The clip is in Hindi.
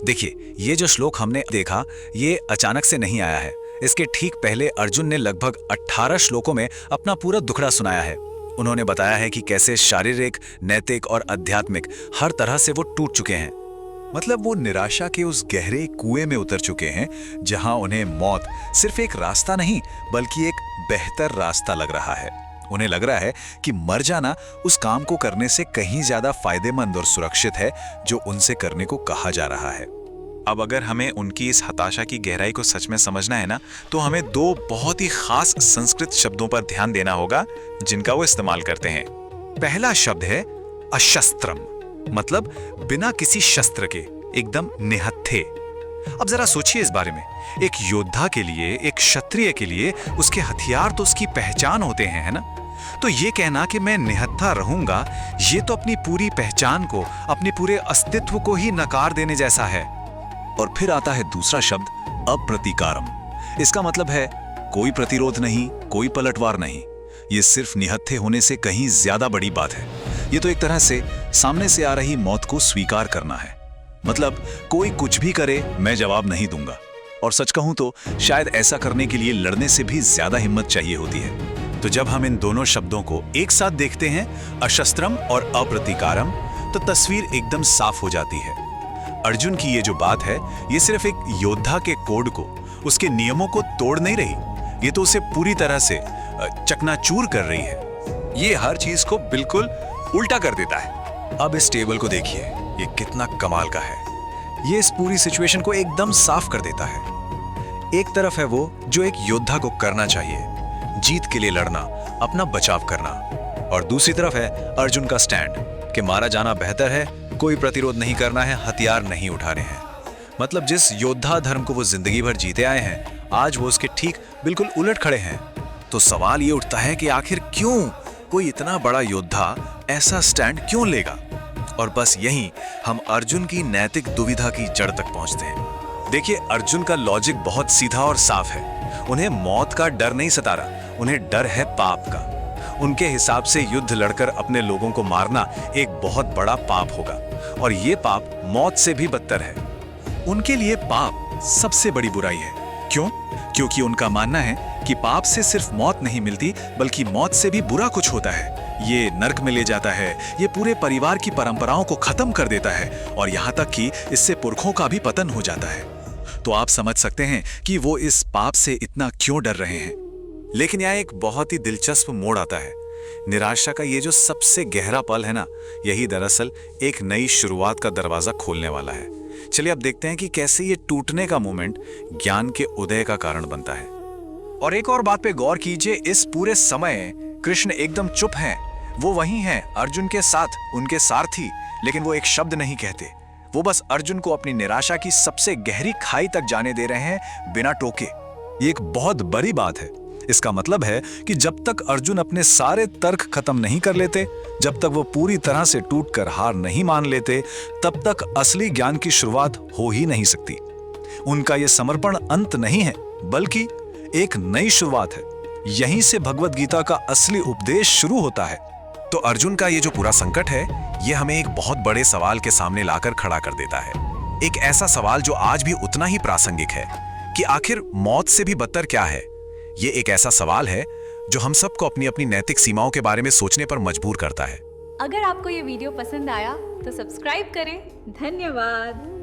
देखिए, ये जो श्लोक हमने देखा, ये अचानक से नहीं आया है। इसके ठीक पहले अर्जुन ने लगभग 18 श्लोकों में अपना पूरा दुखड़ा सुनाया है। उन्होंने बताया है कि कैसे शारीरिक, नैतिक और आध्यात्मिक हर तरह से वो टूट चुके हैं। मतलब वो निराशा के उस गहरे कुएं में उतर चुके हैं जहां उन्हें मौत सिर्फ एक रास्ता नहीं बल्कि एक बेहतर रास्ता लग रहा है। उन्हें लग रहा है कि मर जाना उस काम को करने से कहीं ज्यादा फायदेमंद और सुरक्षित है जो उनसे करने को कहा जा रहा है। अब अगर हमें उनकी इस हताशा की गहराई को सच में समझना है ना, तो हमें दो बहुत ही खास संस्कृत शब्दों पर ध्यान देना होगा जिनका वो इस्तेमाल करते हैं। पहला शब्द है अशस्त्रम, मतलब बिना किसी शस्त्र के, एकदम निहत्थे। अब जरा सोचिए इस बारे में। एक योद्धा के लिए, एक क्षत्रिय के लिए उसके हथियार तो उसकी पहचान होते हैं, है ना? तो ये कहना कि मैं निहत्था रहूंगा, ये तो अपनी पूरी पहचान को, अपने पूरे अस्तित्व को ही नकार देने जैसा है। और फिर आता है दूसरा शब्द अप्रतीकारम। इसका मतलब है कोई प्रतिरोध नहीं, कोई पलटवार नहीं। ये सिर्फ निहत्थे होने से कहीं ज्यादा बड़ी बात है। ये तो एक तरह से सामने से आ रही मौत को स्वीकार करना है। मतलब कोई कुछ भी करे, मैं जवाब नहीं दूंगा। और सच कहूं तो शायद ऐसा करने के लिए लड़ने से भी ज्यादा हिम्मत चाहिए होती है। तो जब हम इन दोनों शब्दों को एक साथ देखते हैं, अशस्त्रम और अप्रतीकारम, तो तस्वीर एकदम साफ हो जाती है। अर्जुन की ये जो बात है, ये सिर्फ एक योद्धा के कोड को, उसके नियमों को तोड़ नहीं रही, ये तो उसे पूरी तरह से चकनाचूर कर रही है। ये हर चीज को बिल्कुल उल्टा कर देता है। अब इस टेबल को देखिए, ये कितना कमाल का है। ये इस पूरी सिचुएशन को एकदम साफ कर देता है। एक तरफ है वो जो एक योद्धा को करना चाहिए, जीत के लिए लड़ना, अपना बचाव करना, और दूसरी तरफ है अर्जुन का स्टैंड कि मारा जाना बेहतर है, कोई प्रतिरोध नहीं करना है, हथियार नहीं उठाने हैं। मतलब जिस योद्धा धर्म को वो जिंदगी भर जीते आए हैं, आज वो उसके ठीक बिल्कुल उलट खड़े हैं। तो सवाल ये उठता है कि आखिर क्यों कोई इतना बड़ा योद्धा ऐसा स्टैंड क्यों लेगा? और बस यहीं हम अर्जुन की नैतिक दुविधा की जड़ तक पहुंचते हैं। देखिए, अर्जुन का लॉजिक बहुत सीधा और साफ है। उन्हें मौत का डर नहीं सता रहा, उन्हें डर है पाप का। उनके हिसाब से युद्ध लड़कर अपने लोगों को मारना एक बहुत बड़ा पाप होगा, और ये पाप मौत से भी बदतर है। उनके लिए पाप सबसे बड़ी बुराई है। क्यों? क्योंकि उनका मानना है कि पाप से सिर्फ मौत नहीं मिलती, बल्कि मौत से भी बुरा कुछ होता है। ये नर्क में ले जाता है, ये पूरे परिवार की परंपराओं को खत्म कर देता है, और यहाँ तक कि इससे पुरखों का भी पतन हो जाता है। तो आप समझ सकते हैं कि वो इस पाप से इतना क्यों डर रहे हैं। लेकिन यहाँ एक बहुत ही दिलचस्प मोड़ आता है। निराशा का ये जो सबसे गहरा पल है ना, यही दरअसल एक नई शुरुआत का दरवाजा खोलने वाला है। चलिए अब देखते हैं कि कैसे ये टूटने का मोमेंट ज्ञान के उदय का कारण बनता है। और एक और बात पे गौर कीजिए, इस पूरे समय कृष्ण एकदम चुप हैं। वो वही हैं, अर्जुन के साथ, उनके सारथी, लेकिन वो एक शब्द नहीं कहते। वो बस अर्जुन को अपनी निराशा की सबसे गहरी खाई तक जाने दे रहे हैं, बिना टोके। ये एक बहुत बड़ी बात है। इसका मतलब है कि जब तक अर्जुन अपने सारे तर्क खत्म नहीं कर लेते, जब तक वो पूरी तरह से टूटकर हार नहीं मान लेते, तब तक असली ज्ञान की शुरुआत हो ही नहीं सकती। उनका ये समर्पण अंत नहीं है, बल्कि एक नई शुरुआत है। यहीं से भगवत गीता का असली उपदेश शुरू होता है। तो अर्जुन का ये जो पूरा संकट है, ये हमें एक बहुत बड़े सवाल के सामने लाकर खड़ा कर देता है। एक ऐसा सवाल जो आज भी उतना ही प्रासंगिक है कि आखिर मौत से भी बदतर क्या है। ये एक ऐसा सवाल है जो हम सबको अपनी अपनी नैतिक सीमाओं के बारे में सोचने पर मजबूर करता है। अगर आपको ये वीडियो पसंद आया तो सब्सक्राइब करें। धन्यवाद।